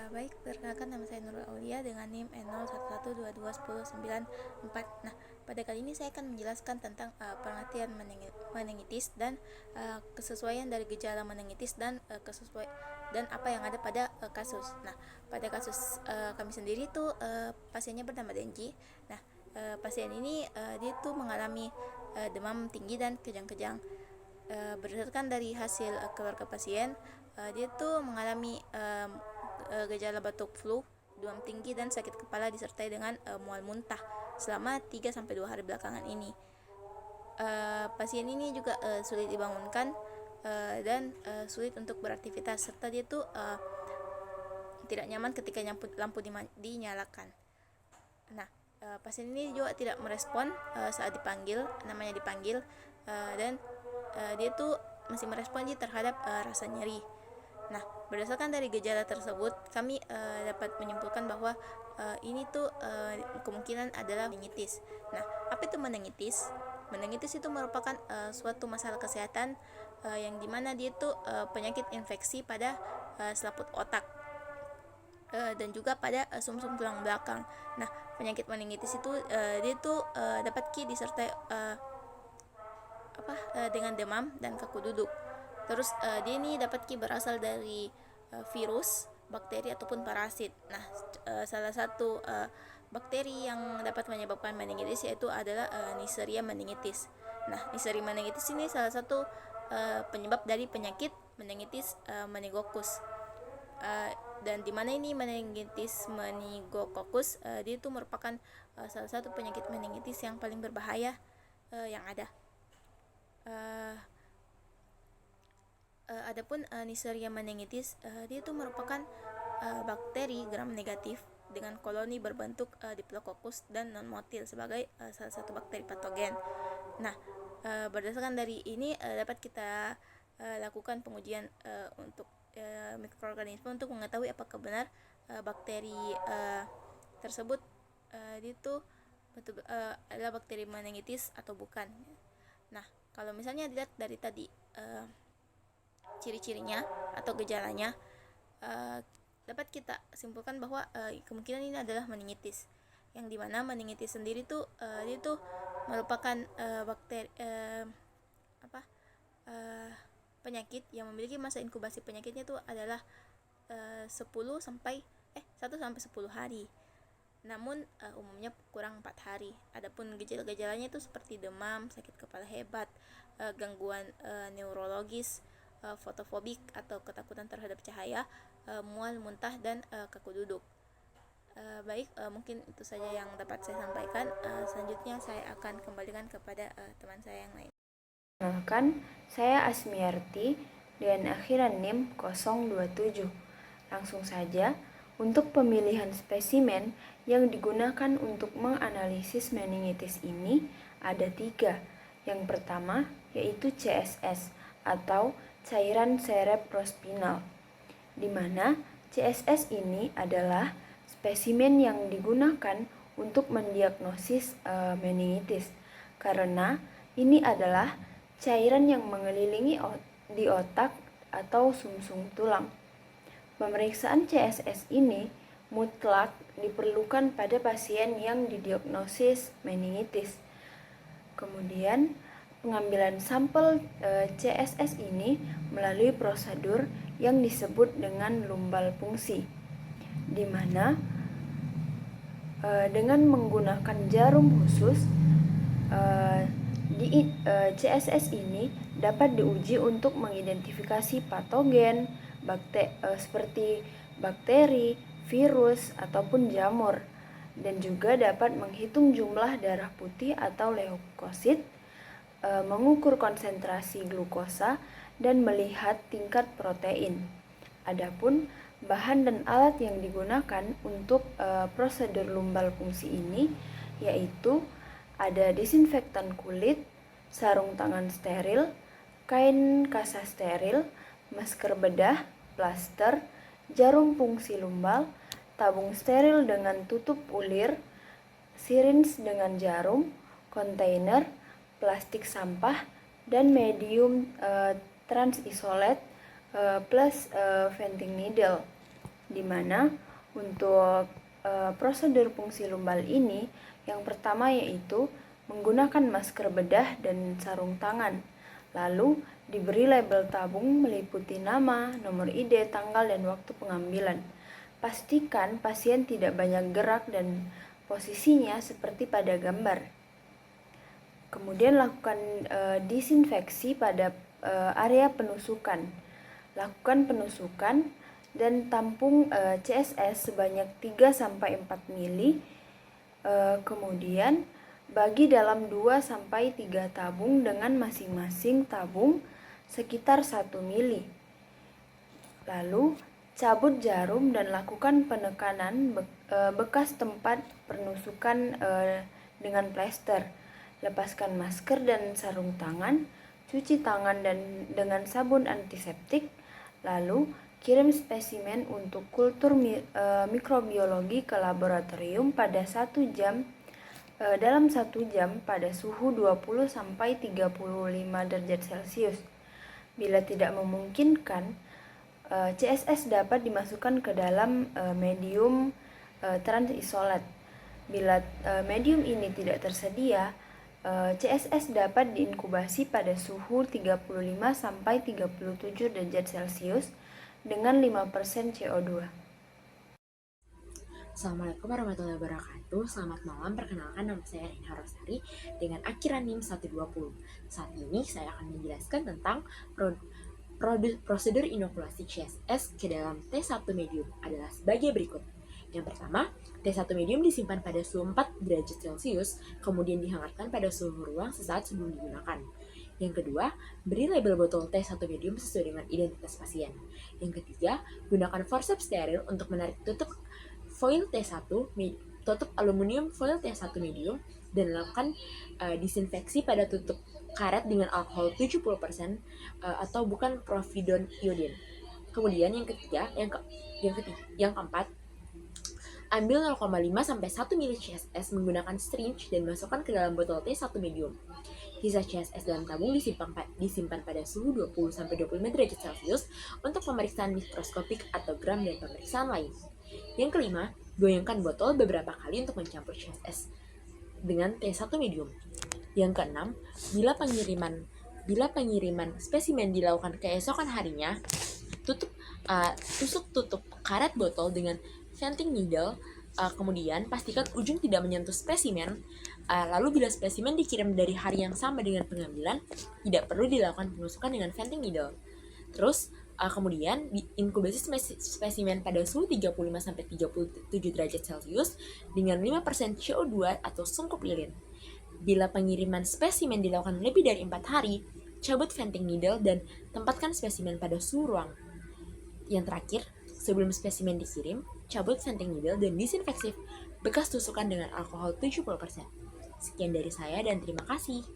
Baik, perkenalkan nama saya Nurul Aulia dengan NIM N0112210944. Nah, pada kali ini saya akan menjelaskan tentang pengertian meningitis dan kesesuaian dari gejala meningitis dan dan apa yang ada pada kasus. Nah, pada kasus kami sendiri tuh pasiennya bernama Denji. Nah, pasien ini dia tuh mengalami demam tinggi dan kejang-kejang. Berdasarkan dari hasil keluarga pasien, dia tuh mengalami gejala batuk flu, demam tinggi dan sakit kepala disertai dengan mual muntah selama 3 sampai 2 hari belakangan ini. Pasien ini juga sulit dibangunkan dan sulit untuk beraktivitas, serta dia tuh tidak nyaman ketika lampu dinyalakan. Nah, pasien ini juga tidak merespon saat namanya dipanggil, dan dia tuh masih merespon terhadap rasa nyeri. Nah, berdasarkan dari gejala tersebut, kami dapat menyimpulkan bahwa ini tuh kemungkinan adalah meningitis. Nah, apa itu meningitis? Meningitis itu merupakan suatu masalah kesehatan yang dimana dia tuh penyakit infeksi pada selaput otak dan juga pada sumsum tulang belakang. Nah, penyakit meningitis itu dia tuh dapat disertai dengan demam dan kaku duduk. Terus dia ini dapat berasal dari virus, bakteri ataupun parasit. Nah, salah satu bakteri yang dapat menyebabkan meningitis yaitu adalah Neisseria meningitis. Nah, Neisseria meningitis ini salah satu penyebab dari penyakit meningitis meningokokus. Dan di mana ini meningitis meningokokus dia itu merupakan salah satu penyakit meningitis yang paling berbahaya yang ada. Adapun Neisseria meningitis dia itu merupakan bakteri gram negatif dengan koloni berbentuk Diplococcus dan non-motil sebagai salah satu bakteri patogen. Nah, berdasarkan dari ini dapat kita lakukan pengujian untuk mikroorganisme untuk mengetahui apakah benar bakteri tersebut itu adalah bakteri meningitis atau bukan. Nah, kalau misalnya dilihat dari tadi ciri-cirinya atau gejalanya, dapat kita simpulkan bahwa kemungkinan ini adalah meningitis, yang dimana meningitis sendiri tuh dia tuh merupakan bakteri penyakit yang memiliki masa inkubasi penyakitnya tuh adalah 1 sampai 10 hari. Namun umumnya kurang 4 hari. Adapun gejala-gejalanya itu seperti demam, sakit kepala hebat, gangguan neurologis, fotofobik atau ketakutan terhadap cahaya, mual, muntah, dan kaku duduk. Baik, mungkin itu saja yang dapat saya sampaikan. Selanjutnya saya akan kembalikan kepada teman saya yang lain. Perkenalkan, saya Asmiarti dengan akhiran NIM 027. Langsung saja, untuk pemilihan spesimen yang digunakan untuk menganalisis meningitis ini ada 3. Yang pertama yaitu CSS atau cairan cerebrospinal, di mana CSS ini adalah spesimen yang digunakan untuk mendiagnosis meningitis, karena ini adalah cairan yang mengelilingi di otak atau sumsum tulang. Pemeriksaan CSS ini mutlak diperlukan pada pasien yang didiagnosis meningitis. Kemudian, pengambilan sampel CSS ini melalui prosedur yang disebut dengan lumbal fungsi, di mana dengan menggunakan jarum khusus CSS ini dapat diuji untuk mengidentifikasi patogen seperti bakteri, virus, ataupun jamur, dan juga dapat menghitung jumlah darah putih atau leukosit, mengukur konsentrasi glukosa, dan melihat tingkat protein. Adapun bahan dan alat yang digunakan untuk prosedur lumbal fungsi ini yaitu ada disinfektan kulit, sarung tangan steril, kain kasa steril, masker bedah, plaster, jarum fungsi lumbal, tabung steril dengan tutup ulir, syringe dengan jarum, kontainer, plastik sampah, dan medium transisolate plus venting needle. di mana untuk prosedur fungsi lumbal ini yang pertama yaitu menggunakan masker bedah dan sarung tangan. Lalu diberi label tabung meliputi nama, nomor ID, tanggal, dan waktu pengambilan. Pastikan pasien tidak banyak gerak dan posisinya seperti pada gambar. Kemudian lakukan disinfeksi pada area penusukan. Lakukan penusukan dan tampung CSS sebanyak 3-4 mili. Kemudian bagi dalam 2-3 tabung dengan masing-masing tabung sekitar 1 mili. Lalu cabut jarum dan lakukan penekanan bekas tempat penusukan dengan plester. Lepaskan masker dan sarung tangan, cuci tangan dengan sabun antiseptik, lalu kirim spesimen untuk kultur mikrobiologi ke laboratorium pada 1 jam dalam 1 jam pada suhu 20-35 derajat Celcius. Bila tidak memungkinkan, CSS dapat dimasukkan ke dalam medium transisolat. Bila medium ini tidak tersedia, CSS dapat diinkubasi pada suhu 35-37 derajat Celcius dengan 5% CO2. Assalamualaikum warahmatullahi wabarakatuh. Selamat malam, perkenalkan nama saya Rina Rosari dengan akhiran NIM 120. Saat ini saya akan menjelaskan tentang prosedur inokulasi CSS ke dalam T1 medium adalah sebagai berikut. Yang pertama, T1 medium disimpan pada suhu 4 derajat Celcius, kemudian dihangatkan pada suhu ruang sesaat sebelum digunakan. Yang kedua, beri label botol T1 medium sesuai dengan identitas pasien. Yang ketiga, gunakan forceps steril untuk menarik tutup foil T1, tutup aluminium foil T1 medium, dan lakukan disinfeksi pada tutup karet dengan alkohol 70% atau bukan povidone iodine. Kemudian yang keempat, ambil 0,5-1 ml CSS menggunakan syringe dan masukkan ke dalam botol T1 medium. Sisa CSS dalam tabung disimpan pada suhu 20-25 derajat Celcius untuk pemeriksaan mikroskopik atau gram dan pemeriksaan lain. Yang kelima, goyangkan botol beberapa kali untuk mencampur CSS dengan T1 medium. Yang keenam, bila pengiriman spesimen dilakukan keesokan harinya, tusuk tutup karet botol dengan venting needle, kemudian pastikan ujung tidak menyentuh spesimen. Lalu bila spesimen dikirim dari hari yang sama dengan pengambilan, tidak perlu dilakukan penusukan dengan venting needle. Terus kemudian inkubasi spesimen pada suhu 35-37 derajat Celcius dengan 5% CO2 atau sungkup lilin. Bila pengiriman spesimen dilakukan lebih dari 4 hari, cabut venting needle dan tempatkan spesimen pada suhu ruang. Yang terakhir, sebelum spesimen dikirim, cabut venting needle dan disinfeksi bekas tusukan dengan alkohol 70%. Sekian dari saya dan terima kasih.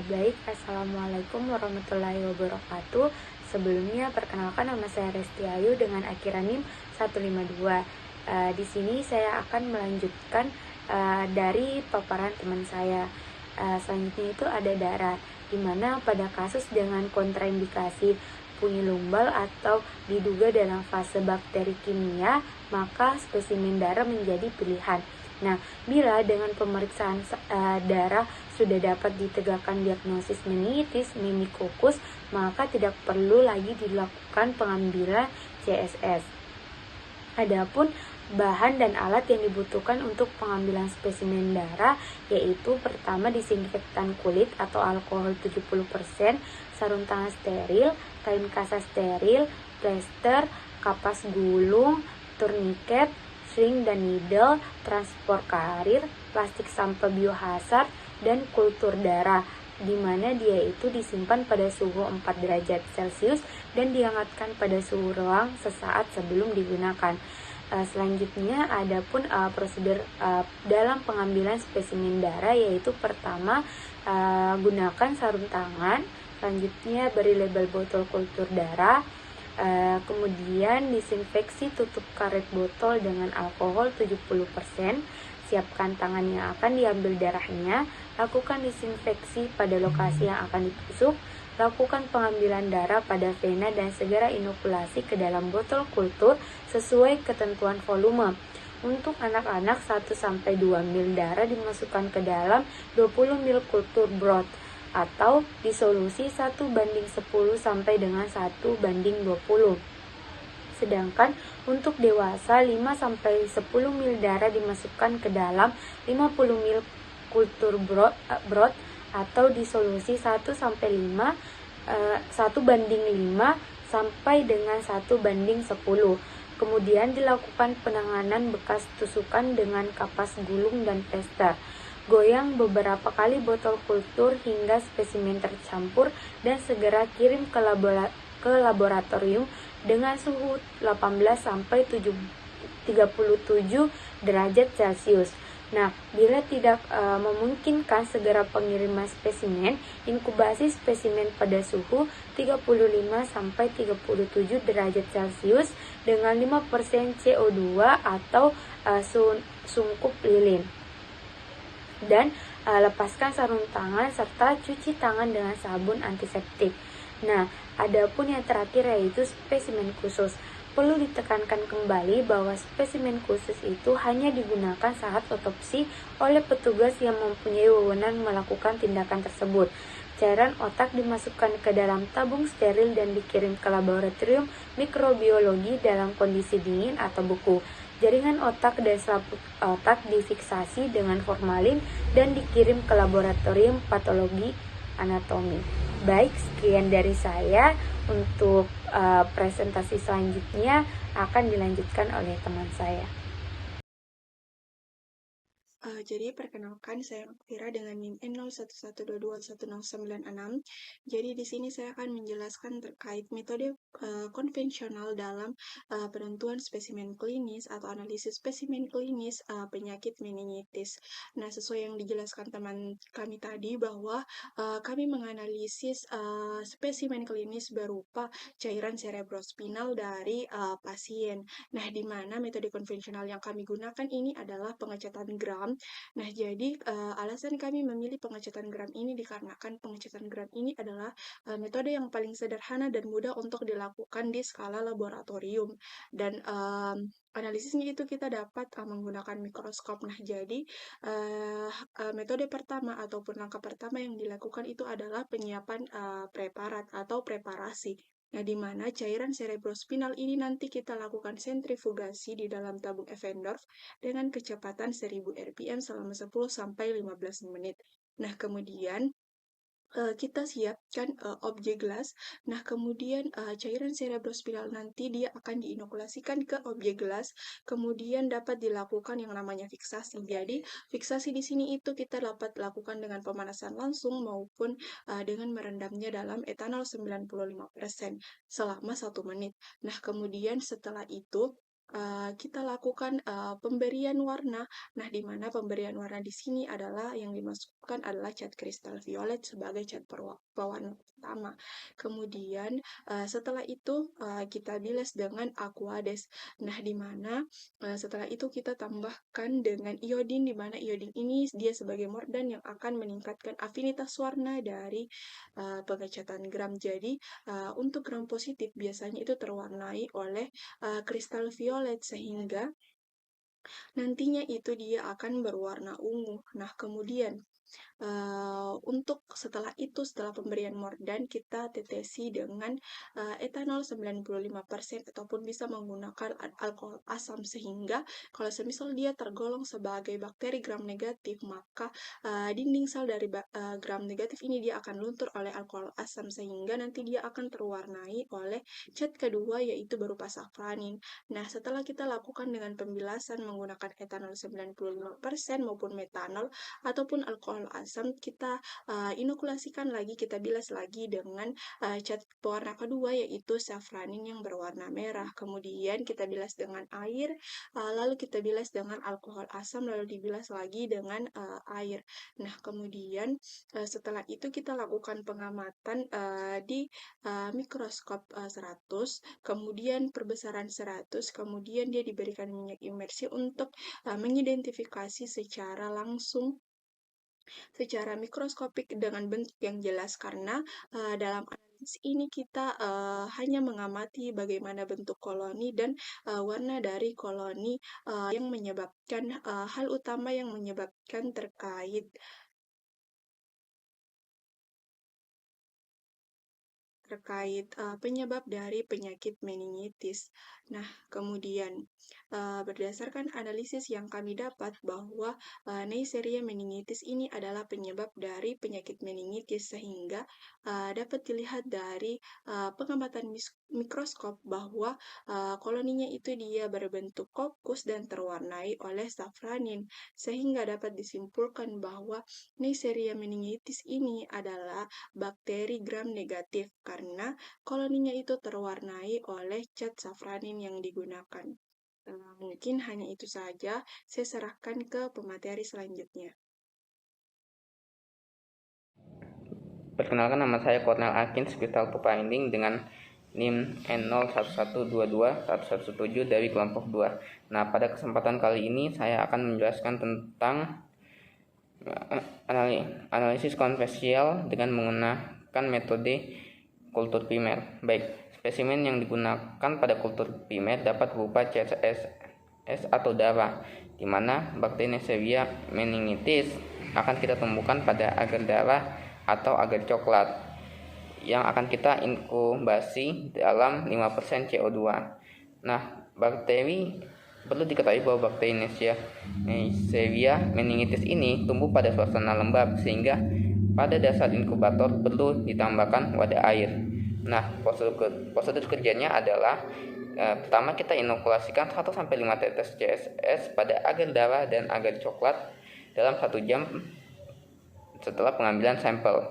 Baik, Assalamualaikum warahmatullahi wabarakatuh. Sebelumnya perkenalkan nama saya Resti Ayu dengan akhiran NIM 152. Di sini saya akan melanjutkan dari paparan teman saya. Selanjutnya itu ada darah, di mana pada kasus dengan kontraindikasi punyi lumbal atau diduga dalam fase bakteri kimia, maka spesimen darah menjadi pilihan. Nah, bila dengan pemeriksaan darah sudah dapat ditegakkan diagnosis meningitis, pneumokokus, maka tidak perlu lagi dilakukan pengambilan CSS. Adapun bahan dan alat yang dibutuhkan untuk pengambilan spesimen darah yaitu pertama disinfektan kulit atau alkohol 70%, sarung tangan steril, kain kasa steril, plester, kapas gulung, turniket, sling dan needle, transport karir, plastik sampah biohazard, dan kultur darah, di mana dia itu disimpan pada suhu 4 derajat Celcius dan dihangatkan pada suhu ruang sesaat sebelum digunakan. Selanjutnya ada pun prosedur dalam pengambilan spesimen darah, yaitu pertama gunakan sarung tangan, selanjutnya beri label botol kultur darah, kemudian disinfeksi tutup karet botol dengan alkohol 70%, siapkan tangan yang akan diambil darahnya, lakukan disinfeksi pada lokasi yang akan ditusuk, lakukan pengambilan darah pada vena dan segera inokulasi ke dalam botol kultur sesuai ketentuan volume. Untuk anak-anak 1-2 ml darah dimasukkan ke dalam 20 ml kultur broth atau disolusi 1:10 sampai dengan 1:20. Sedangkan untuk dewasa 5-10 ml darah dimasukkan ke dalam 50 ml kultur broth atau disolusi 1:5 sampai dengan 1:10. Kemudian dilakukan penanganan bekas tusukan dengan kapas gulung dan plester. Goyang beberapa kali botol kultur hingga spesimen tercampur dan segera kirim ke laboratorium dengan suhu 18 sampai 37 derajat Celcius. Nah, bila tidak memungkinkan segera pengiriman spesimen, inkubasi spesimen pada suhu 35 sampai 37 derajat Celcius dengan 5% CO2 atau sungkup lilin. Dan lepaskan sarung tangan serta cuci tangan dengan sabun antiseptik. Nah, adapun yang terakhir yaitu spesimen khusus. Perlu ditekankan kembali bahwa spesimen khusus itu hanya digunakan saat otopsi oleh petugas yang mempunyai wewenang melakukan tindakan tersebut. Cairan otak dimasukkan ke dalam tabung steril dan dikirim ke laboratorium mikrobiologi dalam kondisi dingin atau beku. Jaringan otak dan selaput otak difiksasi dengan formalin dan dikirim ke laboratorium patologi anatomi. Baik, sekian dari saya. Untuk presentasi selanjutnya akan dilanjutkan oleh teman saya. Jadi perkenalkan saya Fira dengan NIM N0112210966. Jadi di sini saya akan menjelaskan terkait metode konvensional dalam penentuan spesimen klinis atau analisis spesimen klinis penyakit meningitis. Nah, sesuai yang dijelaskan teman kami tadi bahwa kami menganalisis spesimen klinis berupa cairan cerebrospinal dari pasien. Nah, di mana metode konvensional yang kami gunakan ini adalah pengecatan gram. Nah, jadi alasan kami memilih pengecatan gram ini dikarenakan pengecatan gram ini adalah metode yang paling sederhana dan mudah untuk dilakukan di skala laboratorium. Dan analisisnya itu kita dapat menggunakan mikroskop. Nah, jadi metode pertama ataupun langkah pertama yang dilakukan itu adalah penyiapan preparat atau preparasi. Nah, di mana cairan cerebrospinal ini nanti kita lakukan sentrifugasi di dalam tabung Eppendorf dengan kecepatan 1000 rpm selama 10-15 menit. Nah, kemudian kita siapkan objek gelas. Nah, kemudian cairan cerebrospinal nanti dia akan diinokulasikan ke objek gelas, kemudian dapat dilakukan yang namanya fiksasi. Jadi, fiksasi di sini itu kita dapat lakukan dengan pemanasan langsung maupun dengan merendamnya dalam etanol 95% selama 1 menit. Nah, kemudian setelah itu kita lakukan pemberian warna. Nah, di mana pemberian warna di sini adalah yang dimasukkan adalah cat kristal violet sebagai cat pewarna pertama. Kemudian setelah itu kita bilas dengan aquades. Nah, di mana setelah itu kita tambahkan dengan iodin, di mana iodin ini dia sebagai mordan yang akan meningkatkan afinitas warna dari pengecatan gram. Jadi untuk gram positif biasanya itu terwarnai oleh kristal violet sehingga nantinya itu dia akan berwarna ungu. Nah, kemudian untuk setelah pemberian mordan kita tetesi dengan etanol 95% ataupun bisa menggunakan alkohol asam sehingga kalau semisal dia tergolong sebagai bakteri gram negatif maka dinding sel dari gram negatif ini dia akan luntur oleh alkohol asam sehingga nanti dia akan terwarnai oleh cat kedua yaitu berupa safranin. Nah, setelah kita lakukan dengan pembilasan menggunakan etanol 95% maupun metanol ataupun alkohol asam, kita inokulasikan lagi, kita bilas lagi dengan cat pewarna kedua yaitu safranin yang berwarna merah. Kemudian kita bilas dengan air, lalu kita bilas dengan alkohol asam, lalu dibilas lagi dengan air. Nah, kemudian setelah itu kita lakukan pengamatan di mikroskop 100, kemudian perbesaran 100, kemudian dia diberikan minyak imersi untuk mengidentifikasi secara langsung secara mikroskopik dengan bentuk yang jelas karena dalam analisis ini kita hanya mengamati bagaimana bentuk koloni dan warna dari koloni yang menyebabkan hal utama yang menyebabkan terkait penyebab dari penyakit meningitis. Nah, kemudian berdasarkan analisis yang kami dapat bahwa Neisseria meningitis ini adalah penyebab dari penyakit meningitis sehingga dapat dilihat dari pengamatan mikroskop bahwa koloninya itu dia berbentuk kokus dan terwarnai oleh safranin sehingga dapat disimpulkan bahwa Neisseria meningitis ini adalah bakteri gram negatif karena koloninya itu terwarnai oleh cat safranin yang digunakan. Mungkin hanya itu saja, saya serahkan ke pemateri selanjutnya. Perkenalkan, nama saya Cornel Akin, Spectral Finding dengan NIM N01121117 dari kelompok 2. Nah, pada kesempatan kali ini saya akan menjelaskan tentang analisis konvensional dengan menggunakan metode kultur primer. Baik, spesimen yang digunakan pada kultur primer dapat berupa CSS atau darah, di mana bakteri Neisseria meningitis akan kita temukan pada agar darah atau agar coklat yang akan kita inkubasi dalam 5% CO2. Nah, perlu diketahui bahwa bakteri Neisseria meningitis ini tumbuh pada suasana lembab sehingga pada dasar inkubator perlu ditambahkan wadah air. Nah, prosedur kerjanya adalah pertama kita inokulasikan 1-5 tetes CSS pada agar darah dan agar coklat dalam 1 jam setelah pengambilan sampel.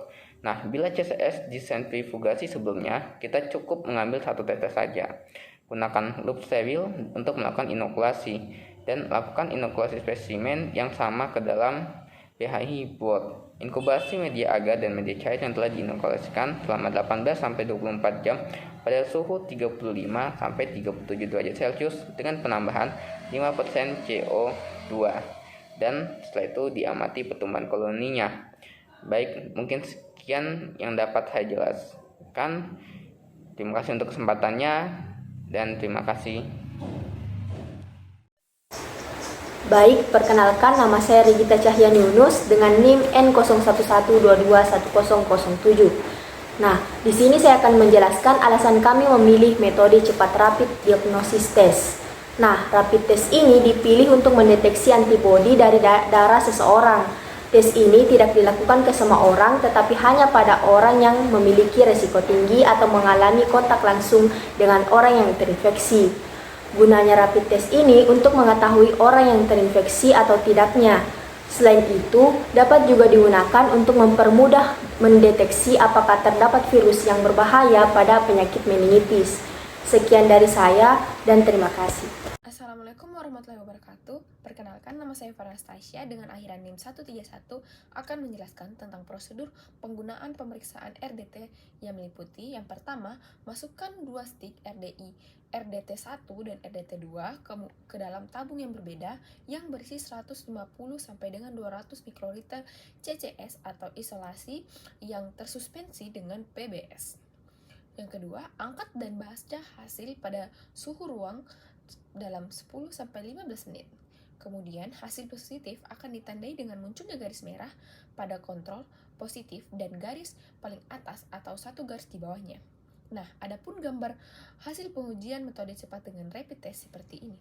Nah, bila CSS disentrifugasi sebelumnya, kita cukup mengambil 1 tetes saja. Gunakan loop steril untuk melakukan inokulasi dan lakukan inokulasi spesimen yang sama ke dalam PHI board. Inkubasi media agar dan media cair yang telah diinokulasikan selama 18-24 jam pada suhu 35-37 derajat Celcius dengan penambahan 5% CO2. Dan setelah itu diamati pertumbuhan koloninya. Baik, mungkin sekian yang dapat saya jelaskan. Terima kasih untuk kesempatannya dan terima kasih. Baik, perkenalkan nama saya Regita Cahyani Yunus dengan NIM N0112111007. Nah, di sini saya akan menjelaskan alasan kami memilih metode cepat rapid diagnosis test. Nah, rapid test ini dipilih untuk mendeteksi antibodi dari darah seseorang. Tes ini tidak dilakukan ke semua orang, tetapi hanya pada orang yang memiliki risiko tinggi atau mengalami kontak langsung dengan orang yang terinfeksi. Gunanya rapid test ini untuk mengetahui orang yang terinfeksi atau tidaknya. Selain itu, dapat juga digunakan untuk mempermudah mendeteksi apakah terdapat virus yang berbahaya pada penyakit meningitis. Sekian dari saya dan terima kasih. Assalamualaikum warahmatullahi wabarakatuh. Perkenalkan, nama saya Farah Stasya dengan akhiran NIM 131 akan menjelaskan tentang prosedur penggunaan pemeriksaan RDT yang meliputi yang pertama, masukkan 2 stik RDI RDT1 dan RDT2 ke dalam tabung yang berbeda yang berisi 150 sampai dengan 200 mikroliter CCS atau isolasi yang tersuspensi dengan PBS. Yang kedua, angkat dan baca hasil pada suhu ruang dalam 10-15 menit. Kemudian, hasil positif akan ditandai dengan munculnya garis merah pada kontrol positif dan garis paling atas atau 1 garis di bawahnya. Nah, adapun gambar hasil pengujian metode cepat dengan rapid test seperti ini.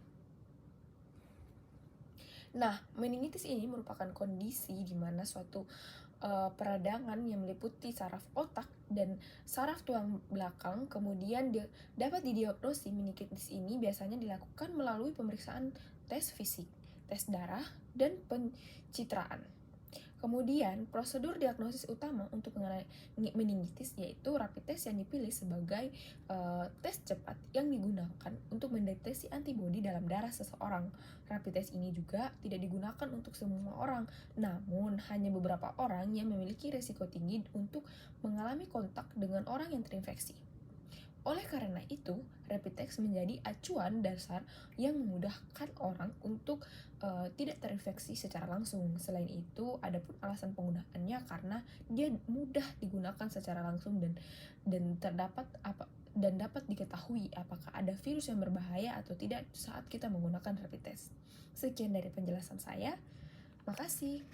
Nah, meningitis ini merupakan kondisi di mana suatu peradangan yang meliputi saraf otak dan saraf tulang belakang, kemudian dapat didiagnosis. Meningitis ini biasanya dilakukan melalui pemeriksaan tes fisik, tes darah, dan pencitraan. Kemudian, prosedur diagnosis utama untuk mengenai meningitis yaitu rapid test yang dipilih sebagai tes cepat yang digunakan untuk mendeteksi antibodi dalam darah seseorang. Rapid test ini juga tidak digunakan untuk semua orang, namun hanya beberapa orang yang memiliki risiko tinggi untuk mengalami kontak dengan orang yang terinfeksi. Oleh karena itu, rapid test menjadi acuan dasar yang memudahkan orang untuk tidak terinfeksi secara langsung. Selain itu, ada pun alasan penggunaannya karena dia mudah digunakan secara langsung dan dapat diketahui apakah ada virus yang berbahaya atau tidak saat kita menggunakan rapid test. Sekian dari penjelasan saya. Makasih.